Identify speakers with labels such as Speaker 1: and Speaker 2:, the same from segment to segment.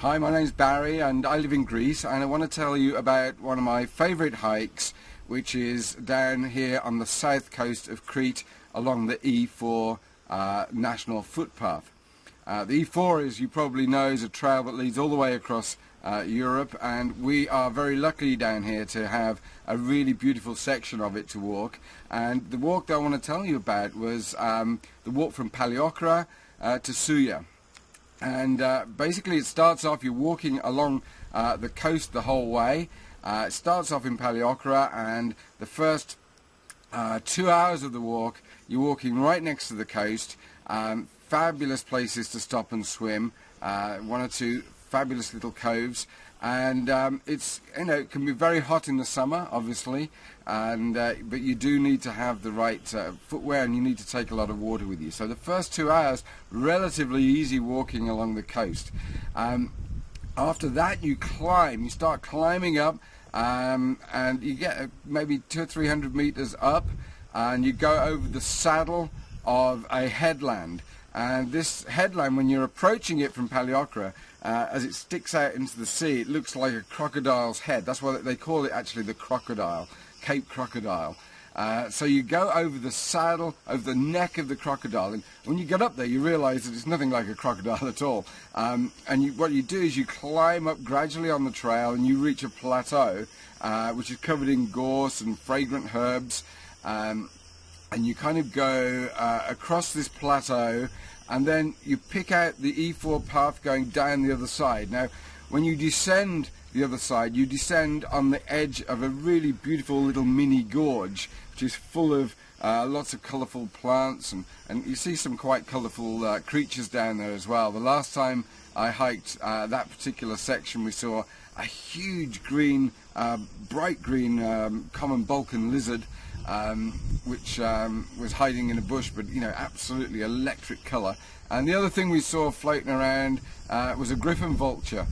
Speaker 1: Hi, my name's Barry and I live in Greece, and I want to tell you about one of my favourite hikes, which is down here on the south coast of Crete along the E4 national footpath. The E4, as you probably know, is a trail that leads all the way across Europe, and we are very lucky down here to have a really beautiful section of it to walk. And the walk that I want to tell you about was the walk from Paliokra to Souia. And basically it starts off, you're walking along the coast the whole way. It starts off in Paliokra, and the first 2 hours of the walk you're walking right next to the coast. Fabulous places to stop and swim, one or two fabulous little coves, and it's, it can be very hot in the summer, obviously, and but you do need to have the right footwear, and you need to take a lot of water with you. So the first 2 hours, relatively easy walking along the coast. After that you start climbing up, and you get maybe 200 or 300 meters up, and you go over the saddle of a headland. And this headland, when you're approaching it from Paliokra, as it sticks out into the sea, it looks like a crocodile's head. That's why they call it actually the crocodile, Cape Crocodile. So you go over the saddle, over the neck of the crocodile, and when you get up there you realise that it's nothing like a crocodile at all. And what you do is you climb up gradually on the trail, and you reach a plateau which is covered in gorse and fragrant herbs. And you kind of go across this plateau, and then you pick out the E4 path going down the other side. Now, when you descend the other side, you descend on the edge of a really beautiful little mini gorge, which is full of lots of colourful plants, and you see some quite colourful creatures down there as well. The last time I hiked that particular section, we saw a huge green, bright green common Balkan lizard, which was hiding in a bush, but absolutely electric colour. And the other thing we saw floating around was a griffon vulture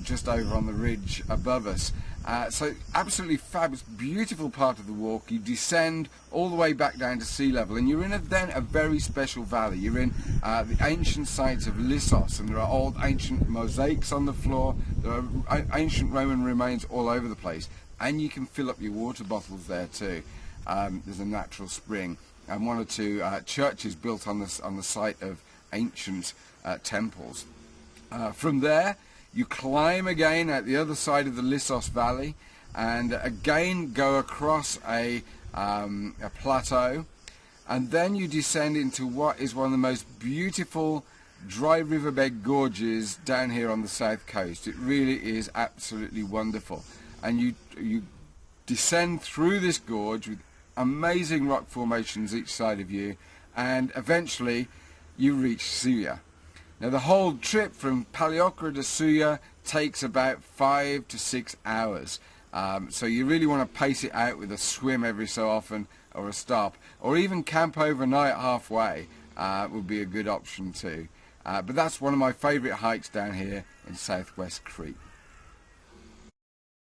Speaker 1: just over on the ridge above us. So absolutely fabulous, beautiful part of the walk. You descend all the way back down to sea level, and you're in then a very special valley. You're in the ancient sites of Lissos, and there are old ancient mosaics on the floor. There are ancient Roman remains all over the place, and you can fill up your water bottles there too. There's a natural spring, and one or two churches built on the site of ancient temples. From there you climb again at the other side of the Lissos Valley, and again go across a plateau, and then you descend into what is one of the most beautiful dry riverbed gorges down here on the south coast. It really is absolutely wonderful, and you descend through this gorge with amazing rock formations each side of you, and eventually you reach Souia. Now, the whole trip from Paliokra to Souia takes about 5 to 6 hours. So you really want to pace it out with a swim every so often, or a stop, or even camp overnight halfway would be a good option too. But that's one of my favourite hikes down here in southwest Crete.